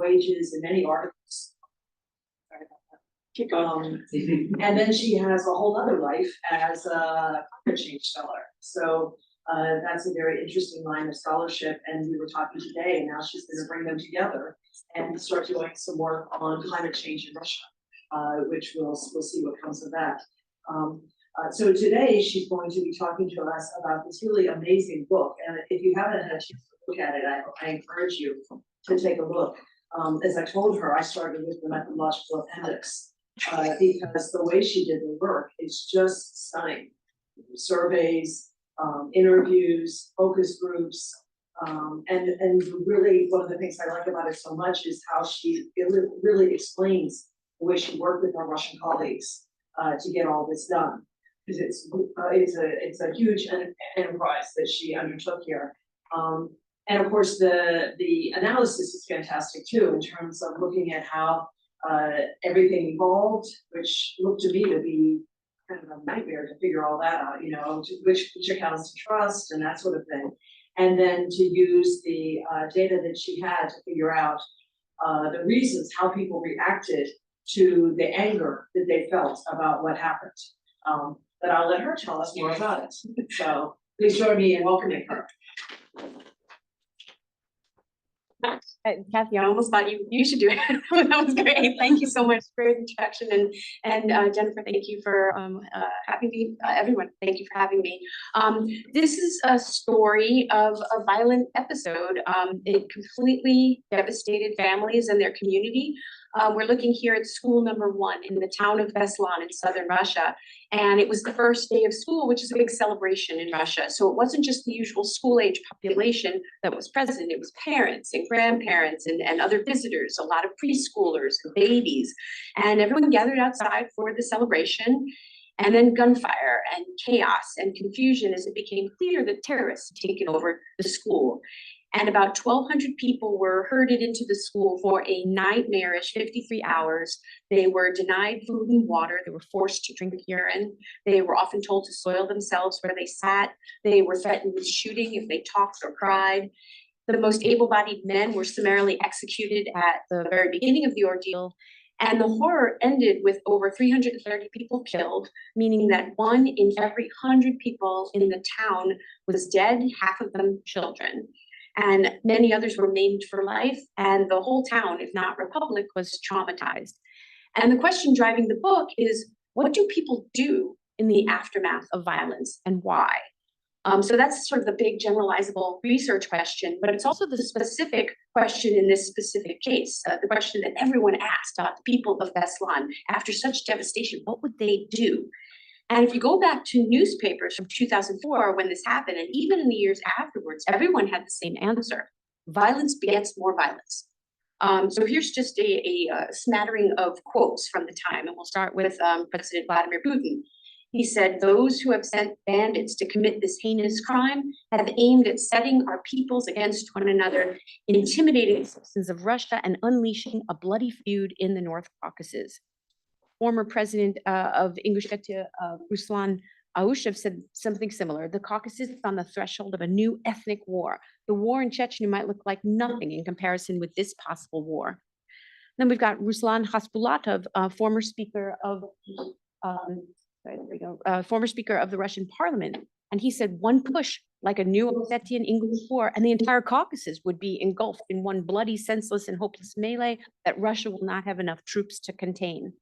wages in many articles. And then she has a whole other life as a climate change scholar. So that's a very interesting line of scholarship. And we were talking today, and now she's going to bring them together and start doing some work on climate change in Russia, which we'll see what comes of that. So today she's going to be talking to us about this really amazing book. And if you haven't had a chance to look at it, I encourage you to take a look. As I told her, I started with the methodological appendix because the way she did the work is just stunning. Surveys, interviews, focus groups, and really one of the things I like about it so much is how it really explains the way she worked with our Russian colleagues to get all this done. Because it's a huge enterprise that she undertook here. And of course, the analysis is fantastic too, in terms of looking at how everything evolved, which looked to me to be kind of a nightmare to figure all that out, you know, which accounts to trust and that sort of thing. And then to use the data that she had to figure out the reasons how people reacted to the anger that they felt about what happened. But I'll let her tell us more about it. So please join me in welcoming her. Kathy, I almost thought you should do it. That was great. Thank you so much for your introduction, and Jennifer, thank you for having me. Everyone, thank you for having me. This is a story of a violent episode. It completely devastated families and their community. We're looking here at school number 1 in the town of Beslan in southern Russia. And it was the first day of school, which is a big celebration in Russia. So it wasn't just the usual school age population that was present. It was parents and grandparents and other visitors, a lot of preschoolers and babies. And everyone gathered outside for the celebration. And then gunfire and chaos and confusion as it became clear that terrorists had taken over the school. And about 1,200 people were herded into the school for a nightmarish 53 hours. They were denied food and water. They were forced to drink urine. They were often told to soil themselves where they sat. They were threatened with shooting if they talked or cried. The most able-bodied men were summarily executed at the very beginning of the ordeal. And the horror ended with over 330 people killed, meaning that 1 in every 100 people in the town was dead, half of them children. And many others were maimed for life, and the whole town, if not republic, was traumatized. And the question driving the book is, what do people do in the aftermath of violence, and why? So that's sort of the big generalizable research question, but it's also the specific question in this specific case, the question that everyone asked about the people of Beslan. After such devastation, what would they do? And if you go back to newspapers from 2004 when this happened, and even in the years afterwards, everyone had the same answer. Violence begets more violence. So here's just a smattering of quotes from the time, and we'll start with President Vladimir Putin. He said, "Those who have sent bandits to commit this heinous crime have aimed at setting our peoples against one another, intimidating the citizens of Russia, and unleashing a bloody feud in the North Caucasus." Former president of Ingush, Ruslan Aushev, said something similar. The Caucasus is on the threshold of a new ethnic war. The war in Chechnya might look like nothing in comparison with this possible war. Then we've got Ruslan Khasbulatov, former speaker of the Russian parliament. And he said, one push like a new Ossetian English war, and the entire Caucasus would be engulfed in one bloody, senseless, and hopeless melee that Russia will not have enough troops to contain.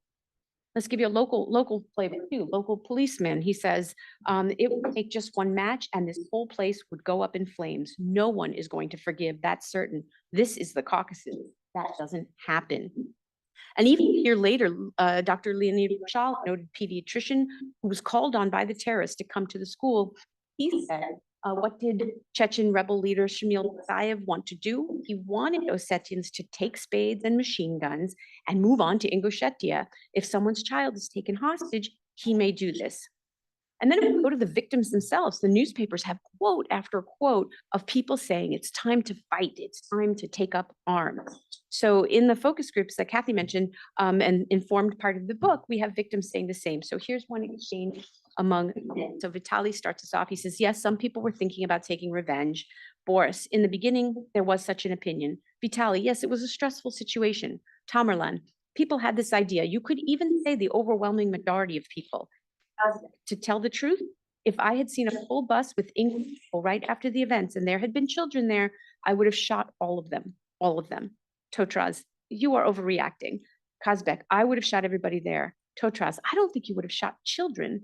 Let's give you a local flavor too. Local policeman, he says, it would take just one match and this whole place would go up in flames. No one is going to forgive, that's certain. This is the Caucasus. That doesn't happen. And even a year later, Dr. Leonid Rashal, a noted pediatrician who was called on by the terrorists to come to the school, he said, what did Chechen rebel leader Shamil Basayev want to do? He wanted Ossetians to take spades and machine guns and move on to Ingushetia. If someone's child is taken hostage, he may do this. And then if we go to the victims themselves, the newspapers have quote after quote of people saying it's time to fight, it's time to take up arms. So in the focus groups that Kathy mentioned and informed part of the book, we have victims saying the same. So here's one exchange among them. So Vitaly starts us off. He says, yes, some people were thinking about taking revenge, Boris, in the beginning, there was such an opinion. Vitaly, yes, it was a stressful situation. Tamerlan, people had this idea. You could even say the overwhelming majority of people. To tell the truth, if I had seen a full bus with English people right after the events and there had been children there, I would have shot all of them, all of them. Totraz, you are overreacting. Kazbek, I would have shot everybody there. Totraz, I don't think you would have shot children.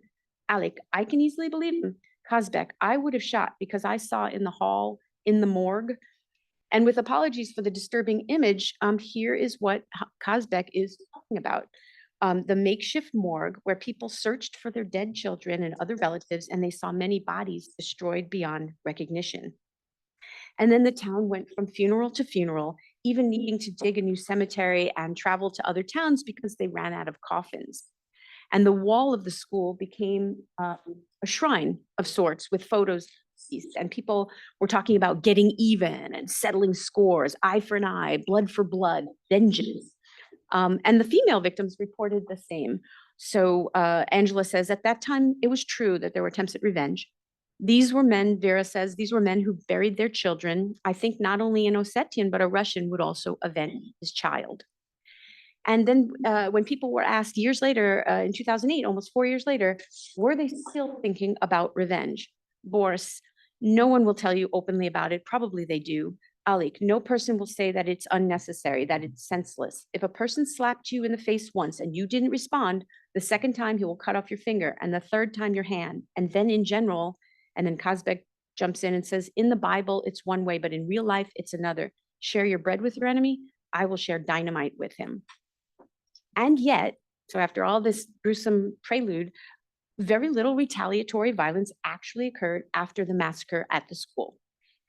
Alec, I can easily believe him. Kazbek, I would have shot because I saw in the hall, in the morgue. And with apologies for the disturbing image, here is what Kazbek is talking about. The makeshift morgue where people searched for their dead children and other relatives, and they saw many bodies destroyed beyond recognition. And then the town went from funeral to funeral, even needing to dig a new cemetery and travel to other towns because they ran out of coffins. And the wall of the school became a shrine of sorts with photos. And people were talking about getting even and settling scores, eye for an eye, blood for blood, vengeance. And the female victims reported the same. So Angela says, at that time, it was true that there were attempts at revenge. These were men, Vera says, these were men who buried their children. I think not only an Ossetian, but a Russian would also avenge his child. And then when people were asked years later, in 2008, almost 4 years later, were they still thinking about revenge? Boris, no one will tell you openly about it. Probably they do. Alik, no person will say that it's unnecessary, that it's senseless. If a person slapped you in the face once and you didn't respond, the second time he will cut off your finger and the third time your hand. And then in general, and then Kazbek jumps in and says, in the Bible, it's one way, but in real life, it's another. Share your bread with your enemy. I will share dynamite with him. And yet, so after all this gruesome prelude, very little retaliatory violence actually occurred after the massacre at the school.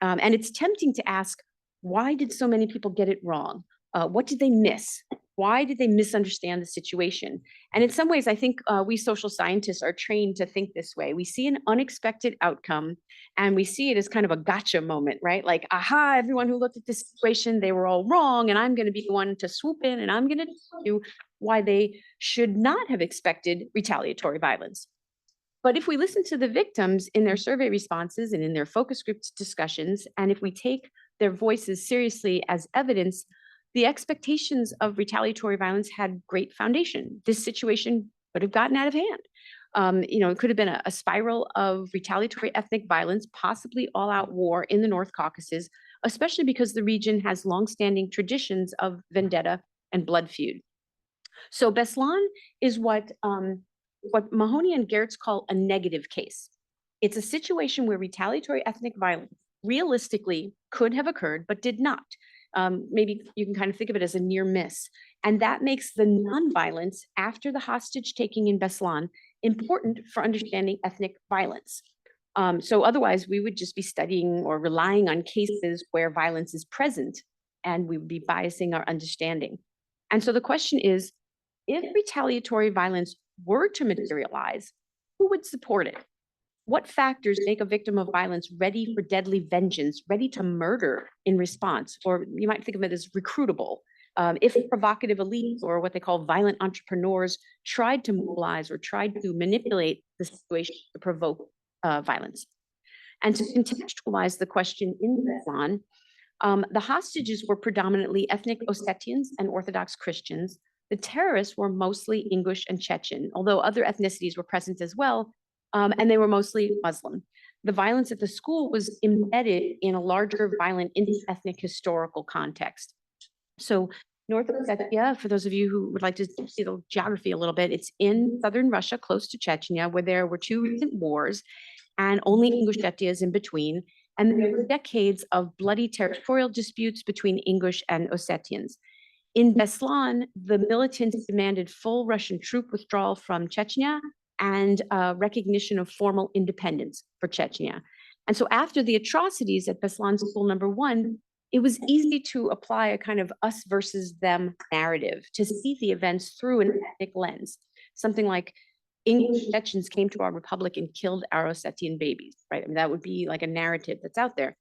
And it's tempting to ask, why did so many people get it wrong? What did they miss? Why did they misunderstand the situation? And in some ways, I think we social scientists are trained to think this way. We see an unexpected outcome and we see it as kind of a gotcha moment, right? Like, aha, everyone who looked at this situation, they were all wrong. And I'm going to be the one to swoop in and I'm going to tell you why they should not have expected retaliatory violence. But if we listen to the victims in their survey responses and in their focus group discussions, and if we take their voices seriously as evidence, the expectations of retaliatory violence had great foundation. This situation would have gotten out of hand. It could have been a spiral of retaliatory ethnic violence, possibly all-out war in the North Caucasus, especially because the region has longstanding traditions of vendetta and blood feud. So Beslan is what Mahoney and Gertz call a negative case. It's a situation where retaliatory ethnic violence realistically could have occurred, but did not. Maybe you can kind of think of it as a near miss. And that makes the nonviolence after the hostage taking in Beslan important for understanding ethnic violence. So otherwise, we would just be studying or relying on cases where violence is present, and we would be biasing our understanding. And so the question is, if retaliatory violence were to materialize, who would support it? What factors make a victim of violence ready for deadly vengeance, ready to murder in response? Or you might think of it as recruitable. If provocative elites or what they call violent entrepreneurs tried to mobilize or tried to manipulate the situation to provoke violence. And to contextualize the question in Beslan, the hostages were predominantly ethnic Ossetians and Orthodox Christians. The terrorists were mostly Ingush and Chechen, although other ethnicities were present as well, and they were mostly Muslim. The violence at the school was embedded in a larger violent inter-ethnic historical context. So North Ossetia, for those of you who would like to see the geography a little bit, it's in southern Russia, close to Chechnya, where there were two recent wars, and only Ingushetia is in between. And there were decades of bloody territorial disputes between Ingush and Ossetians. In Beslan, the militants demanded full Russian troop withdrawal from Chechnya and recognition of formal independence for Chechnya. And so after the atrocities at Beslan School number 1, it was easy to apply a kind of us versus them narrative to see the events through an ethnic lens. Something like English Chechens came to our republic and killed our Ossetian babies, right? I mean, that would be like a narrative that's out there.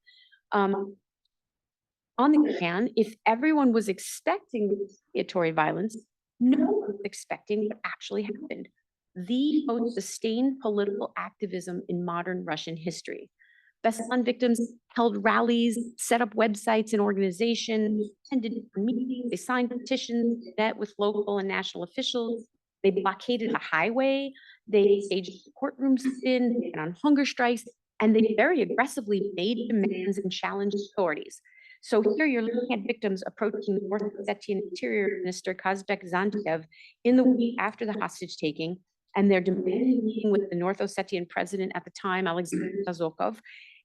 On the other hand, if everyone was expecting retaliatory violence, no one was expecting what actually happened. The most sustained political activism in modern Russian history. Beslan victims held rallies, set up websites and organizations, attended meetings, they signed petitions, met with local and national officials, they blockaded a highway, they staged courtrooms in, they went on hunger strikes, and they very aggressively made demands and challenged authorities. So here you're looking at victims approaching North Ossetian Interior Minister Kazbek Zantiev in the week after the hostage taking, and they're demanding a meeting with the North Ossetian president at the time, Alexander Zazokov.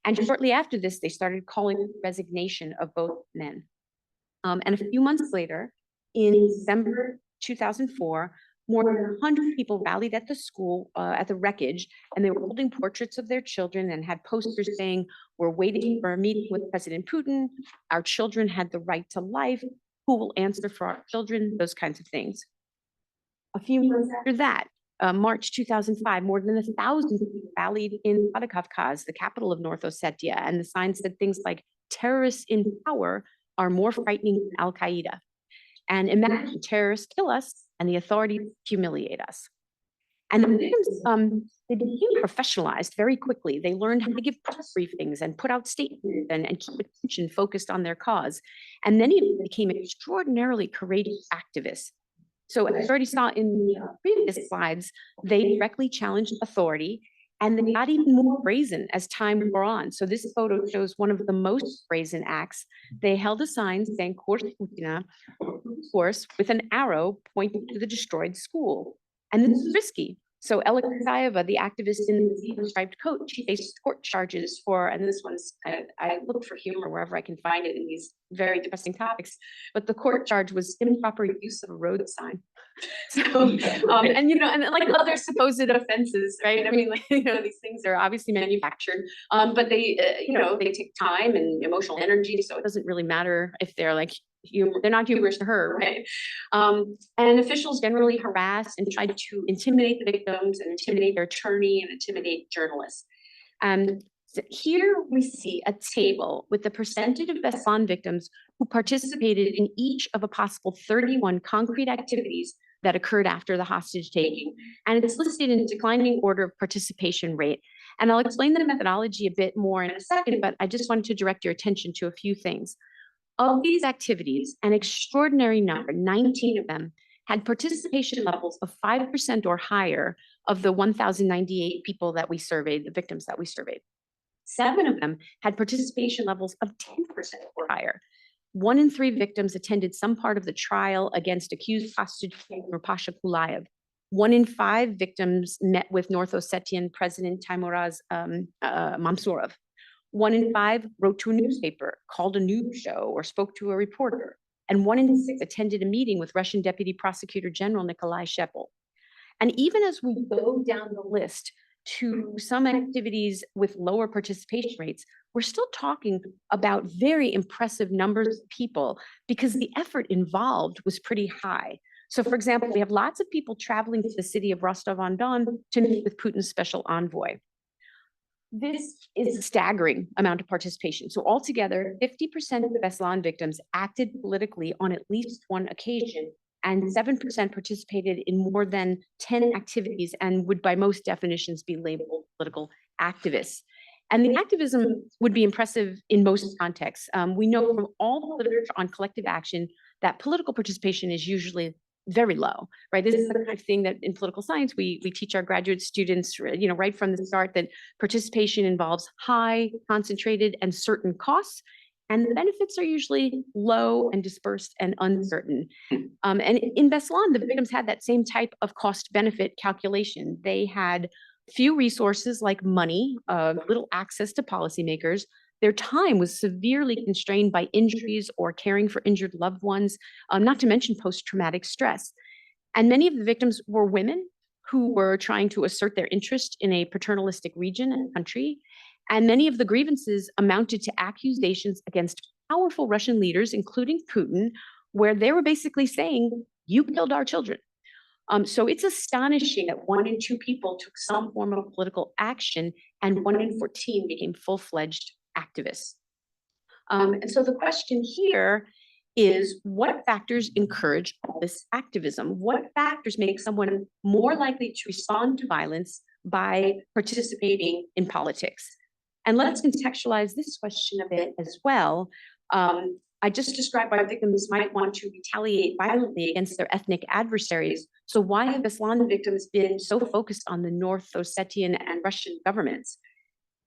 And shortly after this, they started calling for resignation of both men. And a few months later, in December 2004, more than 100 people rallied at the school, at the wreckage, and they were holding portraits of their children and had posters saying, "We're waiting for a meeting with President Putin. Our children had the right to life. Who will answer for our children?" Those kinds of things. A few months after that, March 2005, more than 1,000 people rallied in Kavkaz, the capital of North Ossetia, and the sign said things like, "Terrorists in power are more frightening than Al-Qaeda." And imagine terrorists kill us and the authorities humiliate us. And the victims, they became professionalized very quickly. They learned how to give press briefings and put out statements and keep attention focused on their cause. And many of them became extraordinarily courageous activists. So as I already saw in the previous slides, they directly challenged authority, and they got even more brazen as time wore on. So this photo shows one of the most brazen acts. They held a sign saying "Kurs Putina," course, with an arrow pointing to the destroyed school. And this is risky. So Ella Kazayeva, the activist in the zebra-striped coat, she faced court charges for, and this one's, I look for humor wherever I can find it in these very depressing topics, but the court charge was improper use of a road sign. So, and and like other supposed offenses, right? I mean, like, these things are obviously manufactured, but they, they take time and emotional energy, so it doesn't really matter if they're like, they're not humorous to her, right? And officials generally harassed and tried to intimidate the victims and intimidate their attorney and intimidate journalists. So here we see a table with the percentage of Beslan victims who participated in each of a possible 31 concrete activities that occurred after the hostage taking. And it's listed in declining order of participation rate. And I'll explain the methodology a bit more in a second, but I just wanted to direct your attention to a few things. Of these activities, an extraordinary number, 19 of them, had participation levels of 5% or higher of the 1,098 people that we surveyed, the victims that we surveyed. 7 of them had participation levels of 10% or higher. 1 in 3 victims attended some part of the trial against accused hostage taker Pasha Kulayev. 1 in 5 victims met with North Ossetian President Teimuraz Mamsurov. 1 in 5 wrote to a newspaper, called a news show, or spoke to a reporter. And 1 in 6 attended a meeting with Russian Deputy Prosecutor General Nikolai Shepel. And even as we go down the list to some activities with lower participation rates, we're still talking about very impressive numbers of people because the effort involved was pretty high. So for example, we have lots of people traveling to the city of Rostov-on-Don to meet with Putin's special envoy. This is a staggering amount of participation. So altogether, 50% of the Beslan victims acted politically on at least 1 occasion, and 7% participated in more than 10 activities and would by most definitions be labeled political activists. And the activism would be impressive in most contexts. We know from all the literature on collective action that political participation is usually very low, right? This is the kind of thing that in political science, we teach our graduate students, right from the start, that participation involves high, concentrated, and certain costs, and the benefits are usually low and dispersed and uncertain. And in Beslan, the victims had that same type of cost-benefit calculation. They had few resources like money, little access to policymakers. Their time was severely constrained by injuries or caring for injured loved ones, not to mention post-traumatic stress. And many of the victims were women who were trying to assert their interest in a paternalistic region and country. And many of the grievances amounted to accusations against powerful Russian leaders, including Putin, where they were basically saying, "You killed our children." So it's astonishing that 1 in 2 people took some form of political action, and 1 in 14 became full-fledged activists. And so the question here is, what factors encourage this activism? What factors make someone more likely to respond to violence by participating in politics? And let's contextualize this question a bit as well. I just described why victims might want to retaliate violently against their ethnic adversaries. So why have Beslan victims been so focused on the North Ossetian and Russian governments?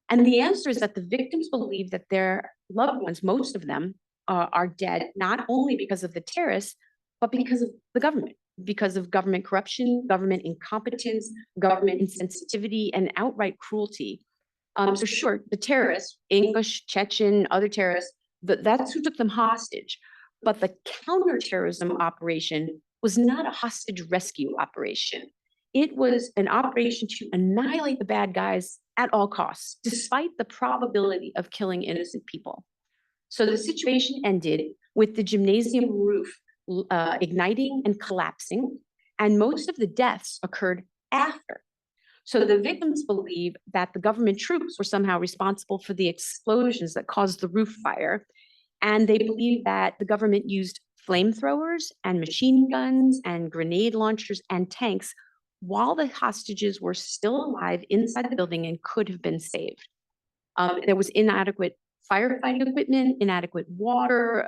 And the answer is that the victims believe that their loved ones, most of them, are dead, not only because of the terrorists, but because of the government, because of government corruption, government incompetence, government insensitivity, and outright cruelty. So sure, the terrorists, Ingush, Chechen, other terrorists, that's who took them hostage. But the counterterrorism operation was not a hostage rescue operation. It was an operation to annihilate the bad guys at all costs, despite the probability of killing innocent people. So the situation ended with the gymnasium roof igniting and collapsing, and most of the deaths occurred after. So the victims believe that the government troops were somehow responsible for the explosions that caused the roof fire. And they believe that the government used flamethrowers and machine guns and grenade launchers and tanks while the hostages were still alive inside the building and could have been saved. There was inadequate firefighting equipment, inadequate water,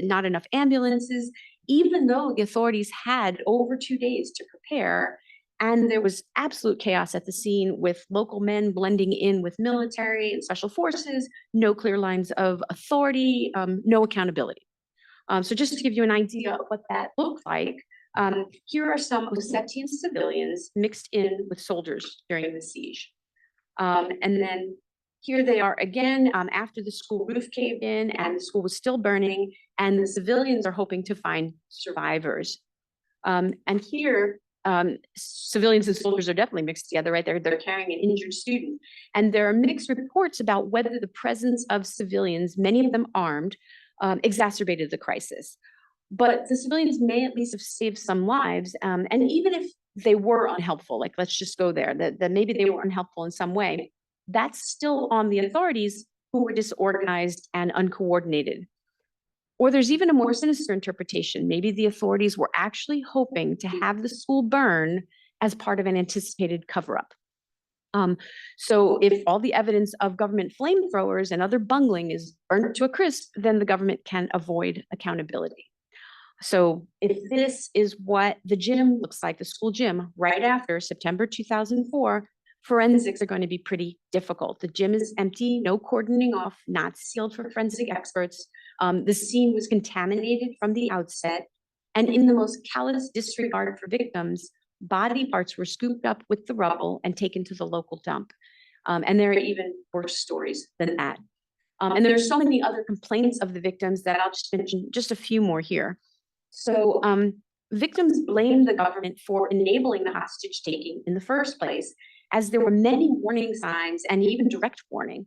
not enough ambulances, even though the authorities had over 2 days to prepare. And there was absolute chaos at the scene, with local men blending in with military and special forces, no clear lines of authority, no accountability. So just to give you an idea of what that looked like, here are some Ossetian civilians mixed in with soldiers during the siege. And then here they are again after the school roof caved in and the school was still burning, and the civilians are hoping to find survivors. And here, civilians and soldiers are definitely mixed together, right? They're carrying an injured student. And there are mixed reports about whether the presence of civilians, many of them armed, exacerbated the crisis. But the civilians may at least have saved some lives. And even if they were unhelpful, like let's just go there, that maybe they were unhelpful in some way, that's still on the authorities, who were disorganized and uncoordinated. Or there's even a more sinister interpretation. Maybe the authorities were actually hoping to have the school burn as part of an anticipated cover-up. So if all the evidence of government flamethrowers and other bungling is burned to a crisp, then the government can avoid accountability. So if this is what the gym looks like, the school gym, right after September 2004, forensics are going to be pretty difficult. The gym is empty, no cordoning off, not sealed for forensic experts. The scene was contaminated from the outset, and in the most callous disregard for victims, body parts were scooped up with the rubble and taken to the local dump. And there are even worse stories than that. And there are so many other complaints of the victims that I'll just mention just a few more here. So victims blame the government for enabling the hostage taking in the first place, as there were many warning signs and even direct warning.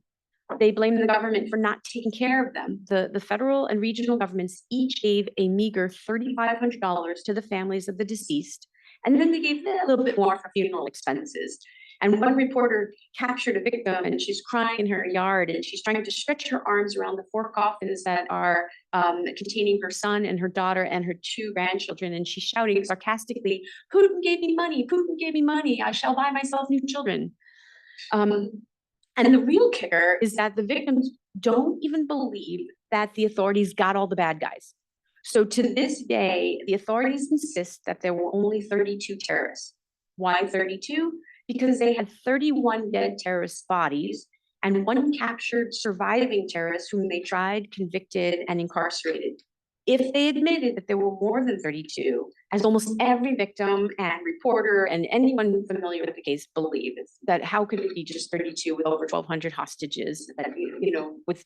They blame the government for not taking care of them. The federal and regional governments each gave a meager $3,500 to the families of the deceased, and then they gave a little bit more for funeral expenses. And one reporter captured a victim, and she's crying in her yard, and she's trying to stretch her arms around the 4 coffins that are containing her son and her daughter and her 2 grandchildren. And she's shouting sarcastically, "Putin gave me money, Putin gave me money, I shall buy myself new children." And the real kicker is that the victims don't even believe that the authorities got all the bad guys. So to this day, the authorities insist that there were only 32 terrorists. Why 32? Because they had 31 dead terrorist bodies and 1 captured surviving terrorist whom they tried, convicted, and incarcerated. If they admitted that there were more than 32, as almost every victim and reporter and anyone familiar with the case believes, that how could it be just 32 with over 1,200 hostages, that, with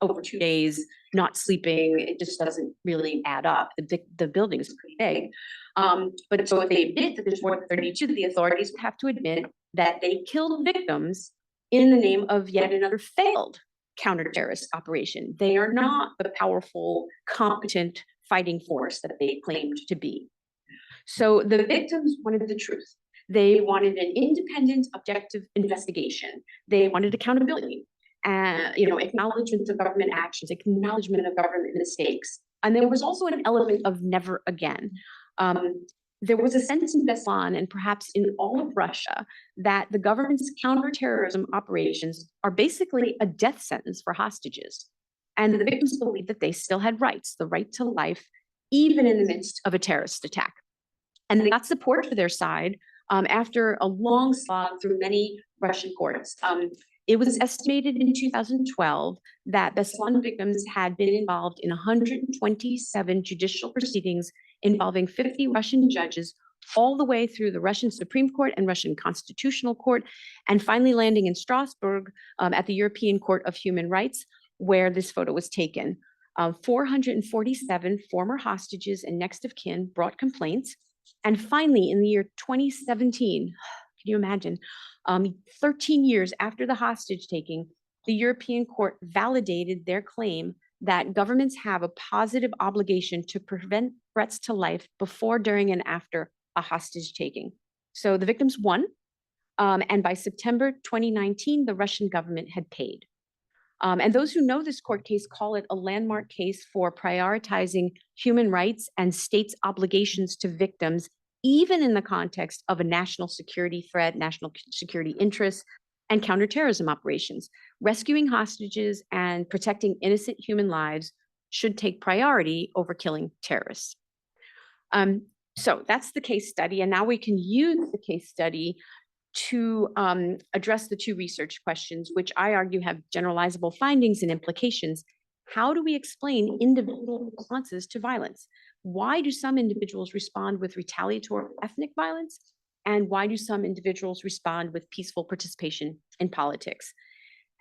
over 2 days not sleeping? It just doesn't really add up. The building is pretty big. But so if they admit that there's more than 32, the authorities have to admit that they killed victims in the name of yet another failed counter-terrorist operation. They are not the powerful, competent fighting force that they claimed to be. So the victims wanted the truth. They wanted an independent, objective investigation. They wanted accountability, acknowledgement of government actions, acknowledgement of government mistakes. And there was also an element of never again. There was a sense in Beslan and perhaps in all of Russia that the government's counterterrorism operations are basically a death sentence for hostages. And the victims believed that they still had rights, the right to life, even in the midst of a terrorist attack. And they got support for their side after a long slog through many Russian courts. It was estimated in 2012 that Beslan victims had been involved in 127 judicial proceedings involving 50 Russian judges, all the way through the Russian Supreme Court and Russian Constitutional Court, and finally landing in Strasbourg at the European Court of Human Rights, where this photo was taken. 447 former hostages and next of kin brought complaints. And finally, in the year 2017, can you imagine, 13 years after the hostage taking, the European Court validated their claim that governments have a positive obligation to prevent threats to life before, during, and after a hostage taking. So the victims won, and by September 2019, the Russian government had paid. And those who know this court case call it a landmark case for prioritizing human rights and states' obligations to victims, even in the context of a national security threat, national security interests, and counterterrorism operations. Rescuing hostages and protecting innocent human lives should take priority over killing terrorists. So that's the case study. And now we can use the case study to address the two research questions, which I argue have generalizable findings and implications. How do we explain individual responses to violence? Why do some individuals respond with retaliatory ethnic violence? And why do some individuals respond with peaceful participation in politics?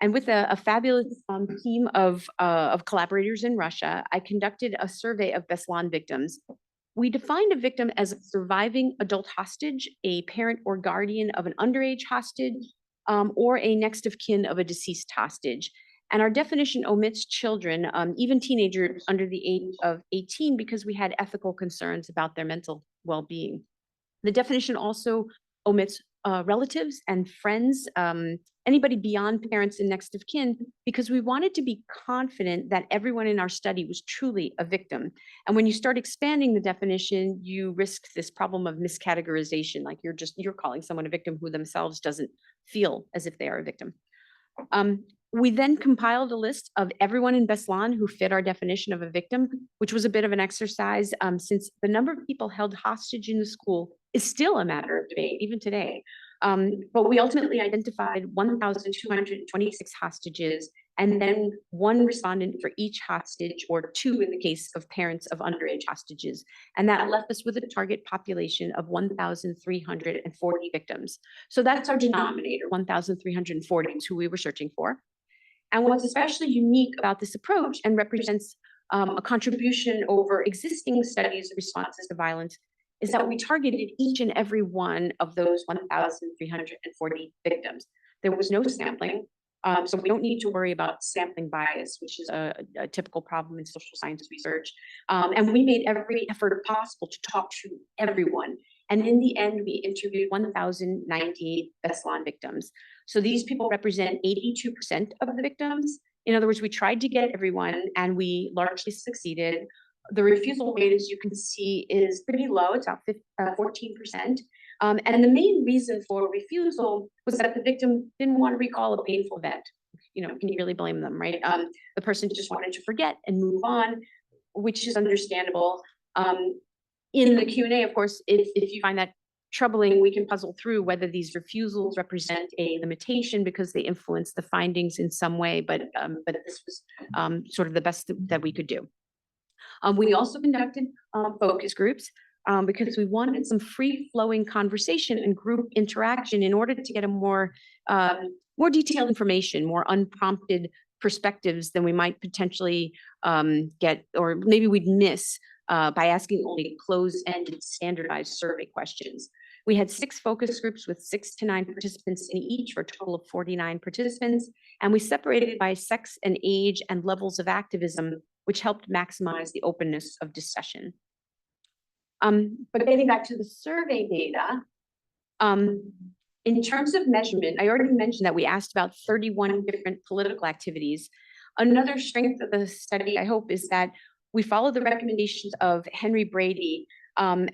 And with a fabulous team of collaborators in Russia, I conducted a survey of Beslan victims. We defined a victim as a surviving adult hostage, a parent or guardian of an underage hostage, or a next of kin of a deceased hostage. And our definition omits children, even teenagers under the age of 18, because we had ethical concerns about their mental well-being. The definition also omits relatives and friends, anybody beyond parents and next of kin, because we wanted to be confident that everyone in our study was truly a victim. And when you start expanding the definition, you risk this problem of miscategorization, like you're calling someone a victim who themselves doesn't feel as if they are a victim. We then compiled a list of everyone in Beslan who fit our definition of a victim, which was a bit of an exercise since the number of people held hostage in the school is still a matter of debate, even today. But we ultimately identified 1,226 hostages, and then one respondent for each hostage, or two in the case of parents of underage hostages. And that left us with a target population of 1,340 victims. So that's our denominator, 1,340 is who we were searching for. And what's especially unique about this approach and represents a contribution over existing studies of responses to violence is that we targeted each and every one of those 1,340 victims. There was no sampling, so we don't need to worry about sampling bias, which is a typical problem in social science research. And we made every effort possible to talk to everyone. And in the end, we interviewed 1,098 Beslan victims. So these people represent 82% of the victims. In other words, we tried to get everyone and we largely succeeded. The refusal rate, as you can see, is pretty low. It's about 14%. And the main reason for refusal was that the victim didn't want to recall a painful event. You know, can you really blame them, right? The person just wanted to forget and move on, which is understandable. In the Q&A, of course, if you find that troubling, we can puzzle through whether these refusals represent a limitation because they influence the findings in some way, but this was sort of the best that we could do. We also conducted focus groups because we wanted some free-flowing conversation and group interaction in order to get a more detailed information, more unprompted perspectives than we might potentially get, or maybe we'd miss by asking only closed-ended standardized survey questions. We had 6 focus groups with 6 to 9 participants in each for a total of 49 participants, and we separated by sex and age and levels of activism, which helped maximize the openness of discussion. But getting back to the survey data, in terms of measurement, I already mentioned that we asked about 31 different political activities. Another strength of the study, I hope, is that we follow the recommendations of Henry Brady, And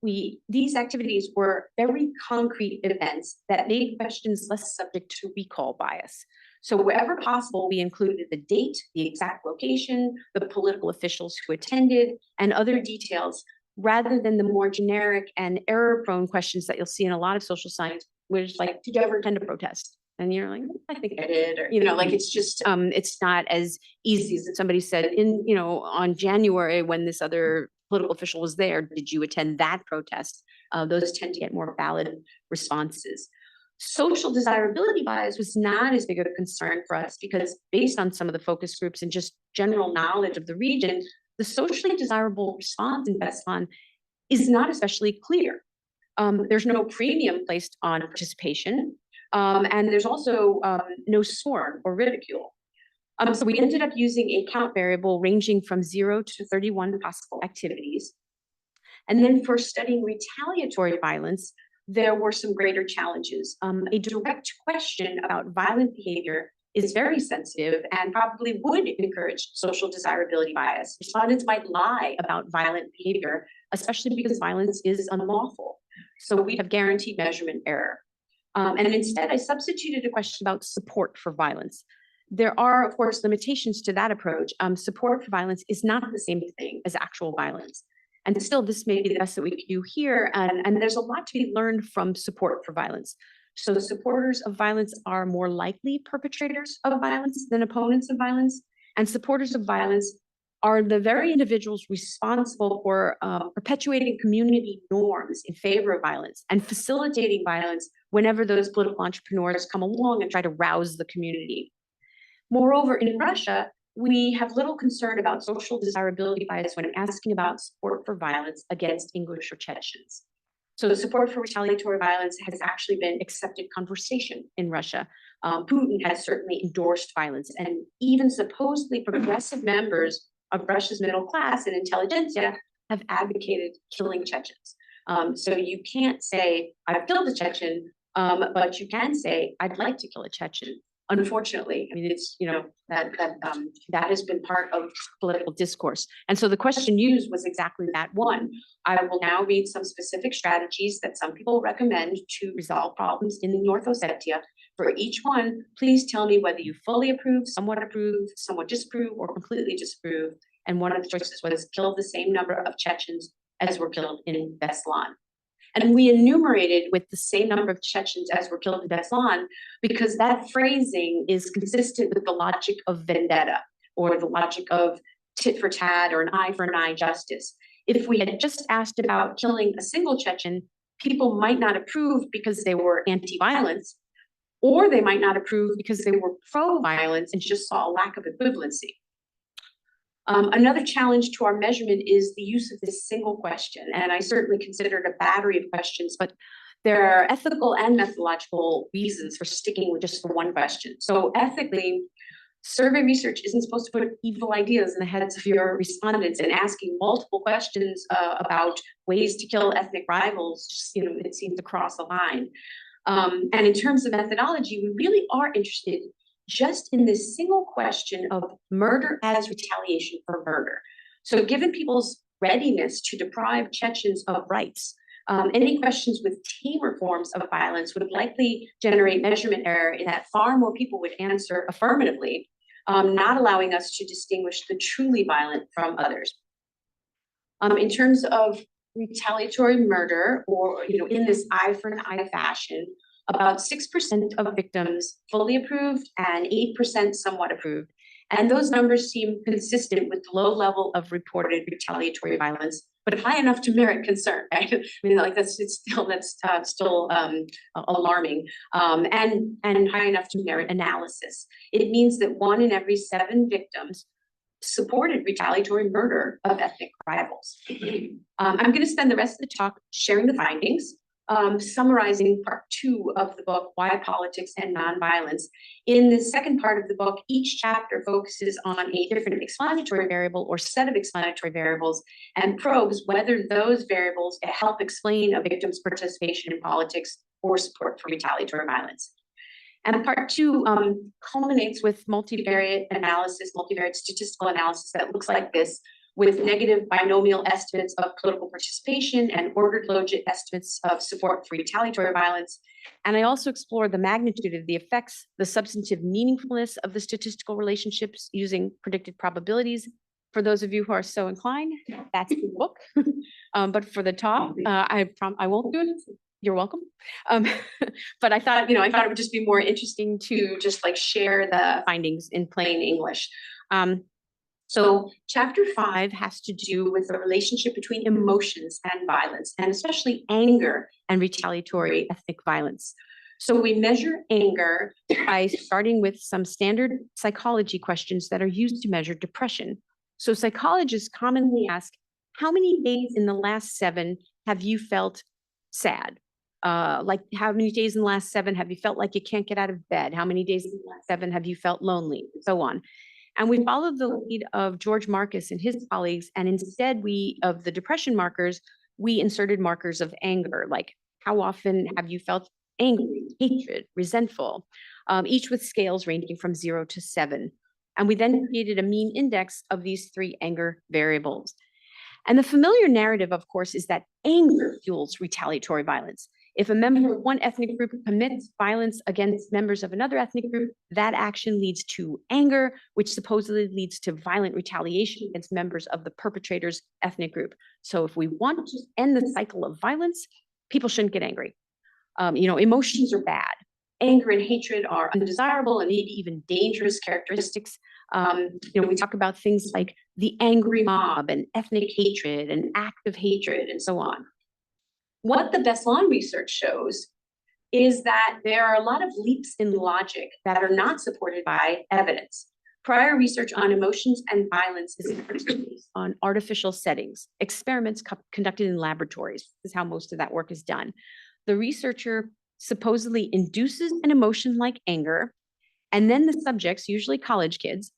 these activities were very concrete events that made questions less subject to recall bias. So wherever possible, we included the date, the exact location, the political officials who attended, and other details, rather than the more generic and error-prone questions that you'll see in a lot of social science, which like, did you ever attend a protest? And you're like, I think I did, or, like, it's just, it's not as easy as if somebody said on January when this other political official was there, did you attend that protest? Those tend to get more valid responses. Social desirability bias was not as big of a concern for us because based on some of the focus groups and just general knowledge of the region, the socially desirable response in Beslan is not especially clear. There's no premium placed on participation, and there's also no scorn or ridicule. So we ended up using a count variable ranging from 0 to 31 possible activities. And then for studying retaliatory violence, there were some greater challenges. A direct question about violent behavior is very sensitive and probably would encourage social desirability bias. Respondents might lie about violent behavior, especially because violence is unlawful. So we have guaranteed measurement error. And instead, I substituted a question about support for violence. There are, of course, limitations to that approach. Support for violence is not the same thing as actual violence. And still, this may be the best that we can do here. And there's a lot to be learned from support for violence. So supporters of violence are more likely perpetrators of violence than opponents of violence. And supporters of violence are the very individuals responsible for perpetuating community norms in favor of violence and facilitating violence whenever those political entrepreneurs come along and try to rouse the community. Moreover, in Russia, we have little concern about social desirability bias when asking about support for violence against Ingush or Chechens. So support for retaliatory violence has actually been accepted conversation in Russia. Putin has certainly endorsed violence, and even supposedly progressive members of Russia's middle class and intelligentsia have advocated killing Chechens. So you can't say, I've killed a Chechen, but you can say, I'd like to kill a Chechen. Unfortunately, I mean, it's, that has been part of political discourse. And so the question used was exactly that one. I will now read some specific strategies that some people recommend to resolve problems in North Ossetia. For each one, please tell me whether you fully approve, somewhat disapprove, or completely disapprove. And one of the choices was kill the same number of Chechens as were killed in Beslan. And we enumerated with the same number of Chechens as were killed in Beslan because that phrasing is consistent with the logic of vendetta or the logic of tit for tat or an eye for an eye justice. If we had just asked about killing a single Chechen, people might not approve because they were anti-violence, or they might not approve because they were pro-violence and just saw a lack of equivalency. Another challenge to our measurement is the use of this single question, and I certainly considered a battery of questions, but there are ethical and methodological reasons for sticking with just the one question. So ethically, survey research isn't supposed to put evil ideas in the heads of your respondents, and asking multiple questions about ways to kill ethnic rivals, just, it seems to cross the line. And in terms of methodology, we really are interested just in this single question of murder as retaliation for murder. So given people's readiness to deprive Chechens of rights, any questions with tamer forms of violence would likely generate measurement error in that far more people would answer affirmatively, not allowing us to distinguish the truly violent from others. In terms of retaliatory murder, or in this eye for an eye fashion, about 6% of victims fully approved and 8% somewhat approved. And those numbers seem consistent with the low level of reported retaliatory violence, but high enough to merit concern, right? I mean, that's still alarming, and high enough to merit analysis. It means that 1 in every 7 victims supported retaliatory murder of ethnic rivals. I'm going to spend the rest of the talk sharing the findings, summarizing part 2 of the book, Why Politics and Nonviolence. In the second part of the book, each chapter focuses on a different explanatory variable or set of explanatory variables and probes whether those variables help explain a victim's participation in politics or support for retaliatory violence. And part 2 culminates with multivariate analysis, multivariate statistical analysis that looks like this. with negative binomial estimates of political participation and ordered logit estimates of support for retaliatory violence. And I also explored the magnitude of the effects, the substantive meaningfulness of the statistical relationships using predicted probabilities. For those of you who are so inclined, that's the book. But for the talk, I won't do it. You're welcome. But I thought it would just be more interesting to just like share the findings in plain English. So chapter 5 has to do with the relationship between emotions and violence, and especially anger and retaliatory ethnic violence. So we measure anger by starting with some standard psychology questions that are used to measure depression. So psychologists commonly ask, how many days in the last 7 have you felt sad? Like how many days in the last 7 have you felt like you can't get out of bed? How many days in the last 7 have you felt lonely? And so on. And we followed the lead of George Marcus and his colleagues. And instead of the depression markers, we inserted markers of anger, like how often have you felt angry, hatred, resentful, each with scales ranging from 0 to 7. And we then created a mean index of these 3 anger variables. And the familiar narrative, of course, is that anger fuels retaliatory violence. If a member of one ethnic group commits violence against members of another ethnic group, that action leads to anger, which supposedly leads to violent retaliation against members of the perpetrator's ethnic group. So if we want to end the cycle of violence, people shouldn't get angry. Emotions are bad. Anger and hatred are undesirable and maybe even dangerous characteristics. We talk about things like the angry mob and ethnic hatred and active hatred and so on. What the Beslan research shows is that there are a lot of leaps in logic that are not supported by evidence. Prior research on emotions and violence is based on artificial settings, experiments conducted in laboratories. This is how most of that work is done. The researcher supposedly induces an emotion like anger, and then the subjects, usually college kids,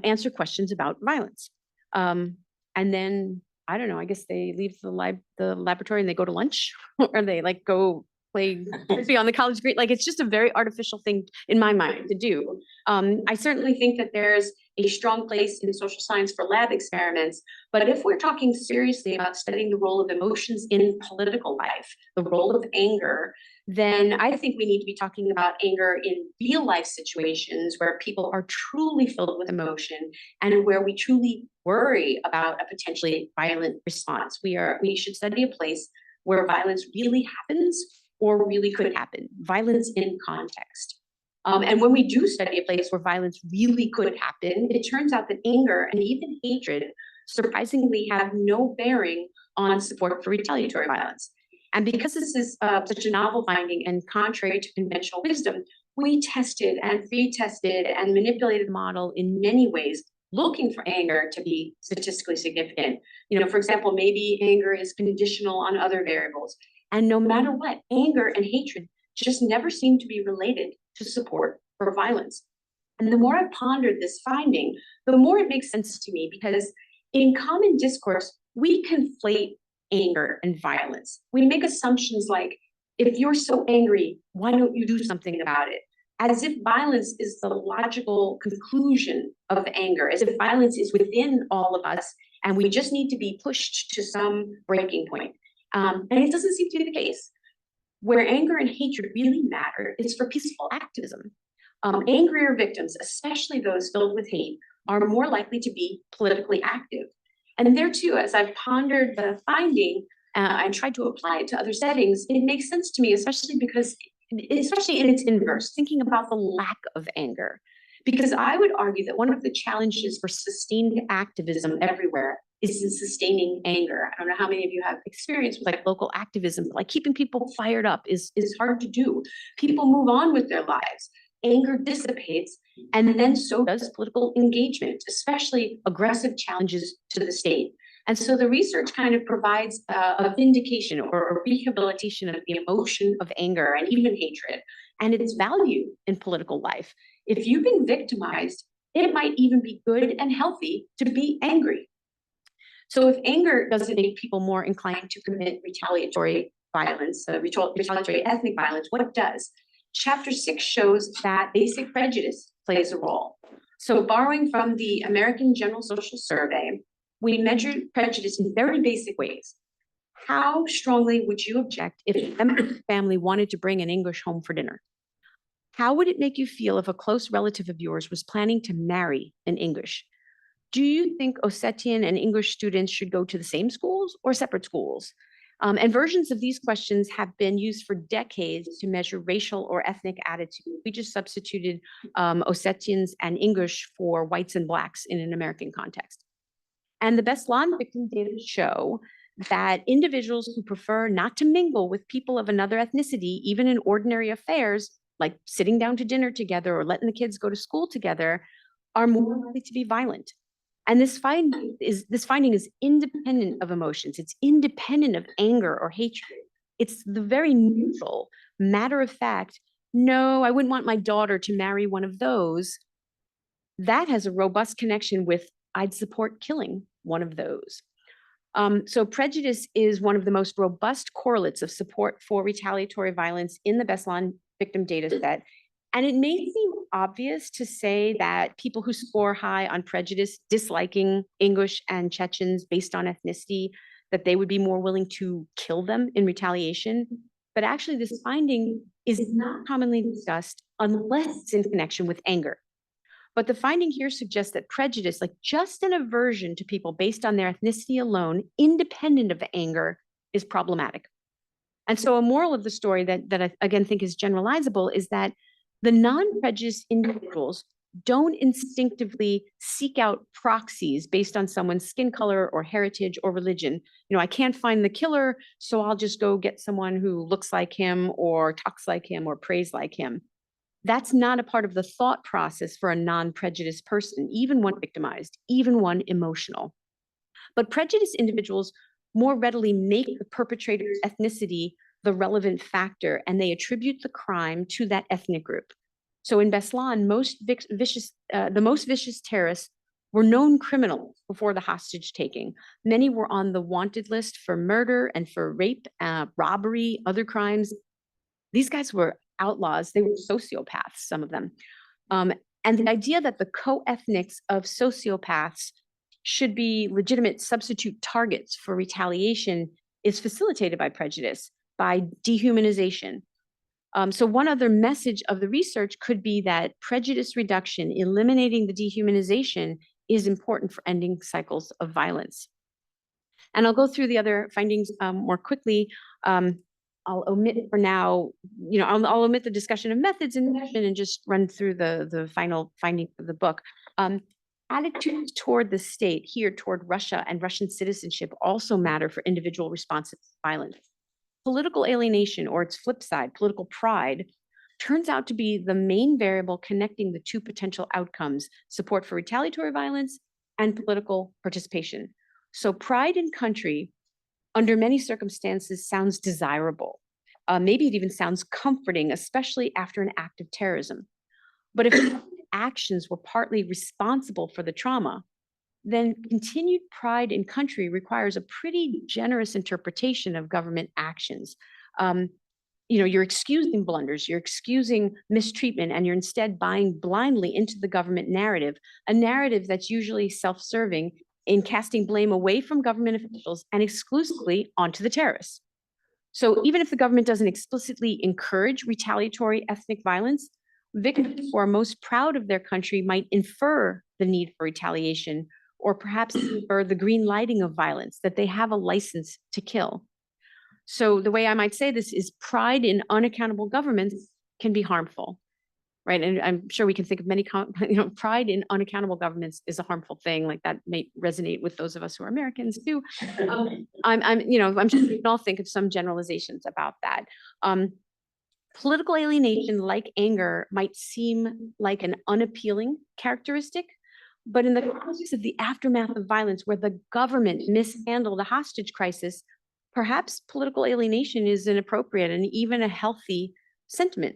answer questions about violence. And then, I don't know, I guess they leave the laboratory and they go to lunch, or they like go play frisbee on the college green. Like, it's just a very artificial thing in my mind to do. I certainly think that there's a strong place in social science for lab experiments, but if we're talking seriously about studying the role of emotions in political life, the role of anger, then I think we need to be talking about anger in real life situations where people are truly filled with emotion and where we truly worry about a potentially violent response. We should study a place where violence really happens or really could happen, violence in context. And when we do study a place where violence really could happen, it turns out that anger and even hatred surprisingly have no bearing on support for retaliatory violence. And because this is such a novel finding and contrary to conventional wisdom, we tested and retested and manipulated the model in many ways, looking for anger to be statistically significant. For example, maybe anger is conditional on other variables. And no matter what, anger and hatred just never seem to be related to support for violence. And the more I've pondered this finding, the more it makes sense to me, because in common discourse, we conflate anger and violence. We make assumptions like, if you're so angry, why don't you do something about it? As if violence is the logical conclusion of anger, as if violence is within all of us and we just need to be pushed to some breaking point. And it doesn't seem to be the case. Where anger and hatred really matter is for peaceful activism. Angrier victims, especially those filled with hate, are more likely to be politically active. And there too, as I've pondered the finding and tried to apply it to other settings, it makes sense to me, especially in its inverse, thinking about the lack of anger. Because I would argue that one of the challenges for sustained activism everywhere is in sustaining anger. I don't know how many of you have experience with like local activism, but like keeping people fired up is hard to do. People move on with their lives. Anger dissipates, and then so does political engagement, especially aggressive challenges to the state. And so the research kind of provides a vindication or a rehabilitation of the emotion of anger and even hatred and its value in political life. If you've been victimized, it might even be good and healthy to be angry. So if anger doesn't make people more inclined to commit retaliatory violence, retaliatory ethnic violence, what does? Chapter 6 shows that basic prejudice plays a role. So borrowing from the American General Social Survey, We measure prejudice in very basic ways. How strongly would you object if a member of the family wanted to bring an Ingush home for dinner? How would it make you feel if a close relative of yours was planning to marry an Ingush? Do you think Ossetian and Ingush students should go to the same schools or separate schools? And versions of these questions have been used for decades to measure racial or ethnic attitude. We just substituted Ossetians and Ingush for whites and blacks in an American context. And the Beslan victim data show that individuals who prefer not to mingle with people of another ethnicity, even in ordinary affairs, like sitting down to dinner together or letting the kids go to school together, are more likely to be violent. And this finding is independent of emotions. It's independent of anger or hatred. It's the very neutral, matter of fact, no, I wouldn't want my daughter to marry one of those. That has a robust connection with I'd support killing one of those. So prejudice is one of the most robust correlates of support for retaliatory violence in the Beslan victim data set. And it may seem obvious to say that people who score high on prejudice, disliking Ingush and Chechens based on ethnicity, that they would be more willing to kill them in retaliation. But actually, this finding is not commonly discussed unless it's in connection with anger. But the finding here suggests that prejudice, like just an aversion to people based on their ethnicity alone, independent of anger, is problematic. And so a moral of the story that I, again, think is generalizable is that the non-prejudiced individuals don't instinctively seek out proxies based on someone's skin color or heritage or religion. You know, I can't find the killer, so I'll just go get someone who looks like him or talks like him or prays like him. That's not a part of the thought process for a non-prejudiced person, even one victimized, even one emotional. But prejudiced individuals more readily make the perpetrator's ethnicity the relevant factor, and they attribute the crime to that ethnic group. So in Beslan, the most vicious terrorists were known criminals before the hostage taking. Many were on the wanted list for murder and for rape, robbery, other crimes. These guys were outlaws. They were sociopaths, some of them. And the idea that the co-ethnics of sociopaths should be legitimate substitute targets for retaliation is facilitated by prejudice, by dehumanization. So one other message of the research could be that prejudice reduction, eliminating the dehumanization, is important for ending cycles of violence. And I'll go through the other findings more quickly. I'll omit for now, you know, I'll omit the discussion of methods and measurement and just run through the final findings of the book. Attitudes toward the state here, toward Russia and Russian citizenship, also matter for individual responses to violence. Political alienation, or its flip side, political pride, turns out to be the main variable connecting the two potential outcomes: support for retaliatory violence and political participation. So pride in country, under many circumstances, sounds desirable. Maybe it even sounds comforting, especially after an act of terrorism. But if actions were partly responsible for the trauma, then continued pride in country requires a pretty generous interpretation of government actions. You know, you're excusing blunders, you're excusing mistreatment, and you're instead buying blindly into the government narrative, a narrative that's usually self-serving in casting blame away from government officials and exclusively onto the terrorists. So even if the government doesn't explicitly encourage retaliatory ethnic violence, victims who are most proud of their country might infer the need for retaliation, or perhaps infer the green lighting of violence, that they have a license to kill. So the way I might say this is pride in unaccountable governments can be harmful, right? And I'm sure we can think of many, pride in unaccountable governments is a harmful thing. Like that may resonate with those of us who are Americans too. I'm sure we can all think of some generalizations about that. Political alienation, like anger, might seem like an unappealing characteristic, but in the context of the aftermath of violence, where the government mishandled a hostage crisis, perhaps political alienation is an appropriate and even a healthy sentiment.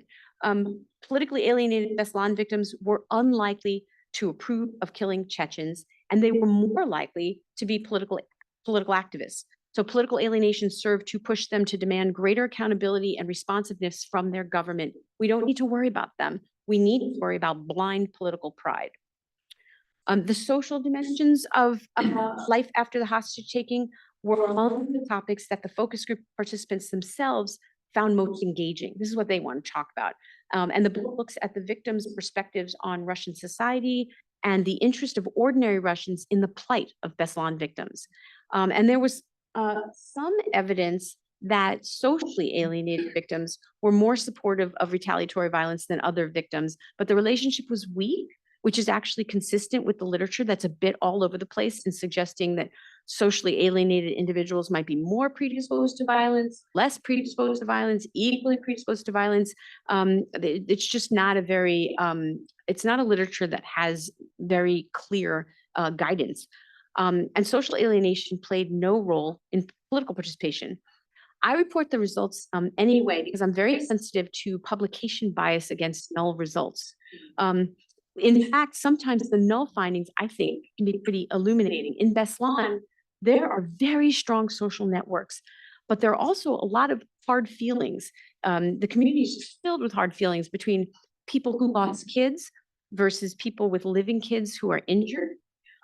Politically alienated Beslan victims were unlikely to approve of killing Chechens, and they were more likely to be political activists. So political alienation served to push them to demand greater accountability and responsiveness from their government. We don't need to worry about them. We need to worry about blind political pride. The social dimensions of life after the hostage taking were among the topics that the focus group participants themselves found most engaging. This is what they want to talk about. And the book looks at the victims' perspectives on Russian society and the interest of ordinary Russians in the plight of Beslan victims. And there was some evidence that socially alienated victims were more supportive of retaliatory violence than other victims, but the relationship was weak, which is actually consistent with the literature that's a bit all over the place in suggesting that socially alienated individuals might be more predisposed to violence, less predisposed to violence, equally predisposed to violence. It's just not a very, it's not a literature that has very clear guidance. And social alienation played no role in political participation. I report the results anyway, because I'm very sensitive to publication bias against null results. In fact, sometimes the null findings, I think, can be pretty illuminating. In Beslan, there are very strong social networks, but there are also a lot of hard feelings. The community is filled with hard feelings between people who lost kids versus people with living kids who are injured,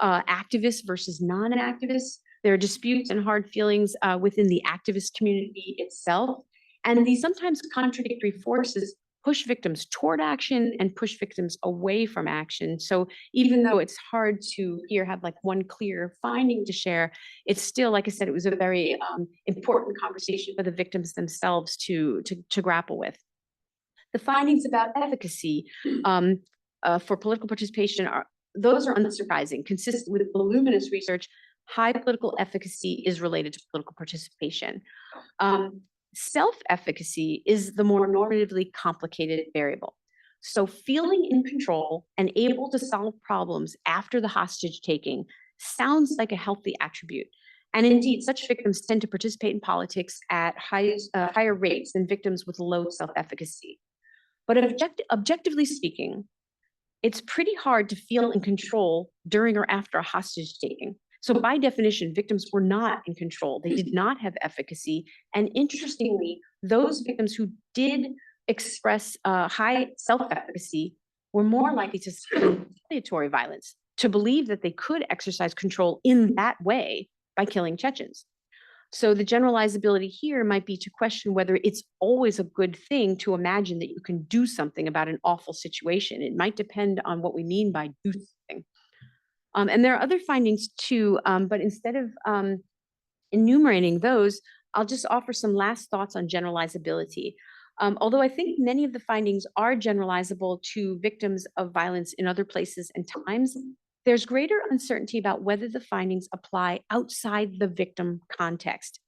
activists versus non-activists. There are disputes and hard feelings within the activist community itself. And these sometimes contradictory forces push victims toward action and push victims away from action. So even though it's hard to here have like one clear finding to share, it's still, like I said, it was a very important conversation for the victims themselves to grapple with. The findings about efficacy for political participation those are unsurprising. Consistent with voluminous research, high political efficacy is related to political participation. Self-efficacy is the more normatively complicated variable. So feeling in control and able to solve problems after the hostage taking sounds like a healthy attribute. And indeed, such victims tend to participate in politics at higher rates than victims with low self-efficacy. But objectively speaking, it's pretty hard to feel in control during or after a hostage taking. So by definition, victims were not in control. They did not have efficacy. And interestingly, those victims who did express high self-efficacy were more likely to suffer retaliatory violence, to believe that they could exercise control in that way by killing Chechens. So the generalizability here might be to question whether it's always a good thing to imagine that you can do something about an awful situation. It might depend on what we mean by do something. And there are other findings too, but instead of enumerating those, I'll just offer some last thoughts on generalizability. Although I think many of the findings are generalizable to victims of violence in other places and times, there's greater uncertainty about whether the findings apply outside the victim context.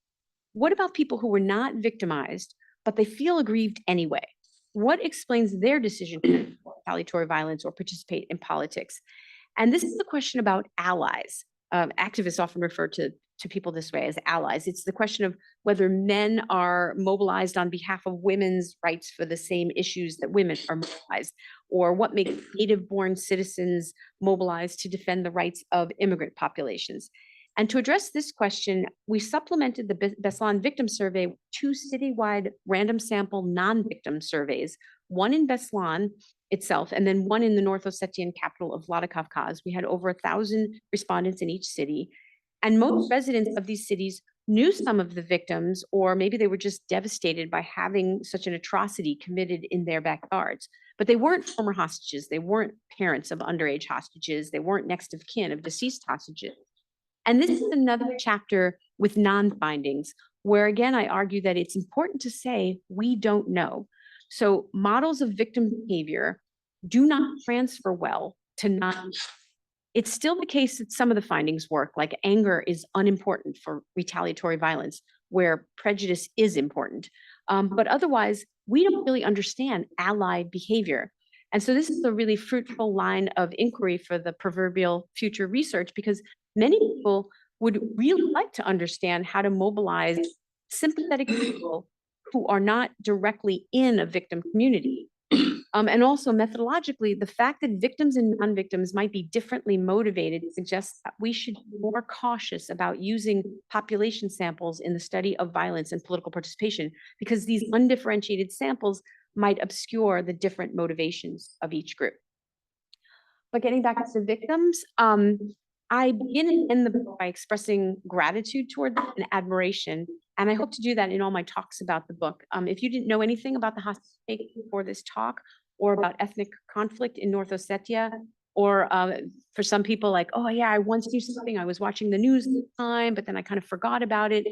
What about people who were not victimized, but they feel aggrieved anyway? What explains their decision to retaliatory violence or participate in politics? And this is the question about allies. Activists often refer to people this way as allies. It's the question of whether men are mobilized on behalf of women's rights for the same issues that women are mobilized, or what makes native-born citizens mobilized to defend the rights of immigrant populations. And to address this question, we supplemented the Beslan victim survey with 2 citywide random sample non-victim surveys, one in Beslan itself, and then one in the North Ossetian capital of Vladikavkaz. We had over 1,000 respondents in each city. And most residents of these cities knew some of the victims, or maybe they were just devastated by having such an atrocity committed in their backyards. But they weren't former hostages. They weren't parents of underage hostages. They weren't next of kin of deceased hostages. And this is another chapter with non-findings, where again, I argue that it's important to say we don't know. So models of victim behavior do not transfer well to non. It's still the case that some of the findings work, like anger is unimportant for retaliatory violence, where prejudice is important. But otherwise, we don't really understand allied behavior. And so this is a really fruitful line of inquiry for the proverbial future research, because many people would really like to understand how to mobilize sympathetic people who are not directly in a victim community. And also methodologically, the fact that victims and non-victims might be differently motivated suggests that we should be more cautious about using population samples in the study of violence and political participation, because these undifferentiated samples might obscure the different motivations of each group. But getting back to the victims, I begin and end the book by expressing gratitude toward them and admiration. And I hope to do that in all my talks about the book. If you didn't know anything about the hostage taking for this talk, or about ethnic conflict in North Ossetia, or for some people like, oh yeah, I once knew something, I was watching the news at the time, but then I kind of forgot about it.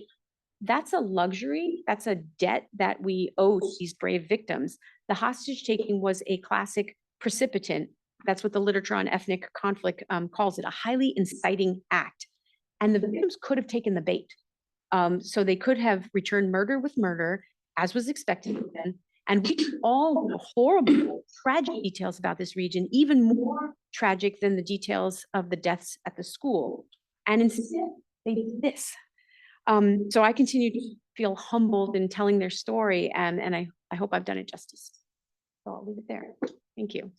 That's a luxury, that's a debt that we owe these brave victims. The hostage taking was a classic precipitant. That's what the literature on ethnic conflict calls it, a highly inciting act. And the victims could have taken the bait. So they could have returned murder with murder, as was expected of them. And we all know horrible, tragic details about this region, even more tragic than the details of the deaths at the school. And instead, they did this. So I continue to feel humbled in telling their story, and I hope I've done it justice. So I'll leave it there. Thank you.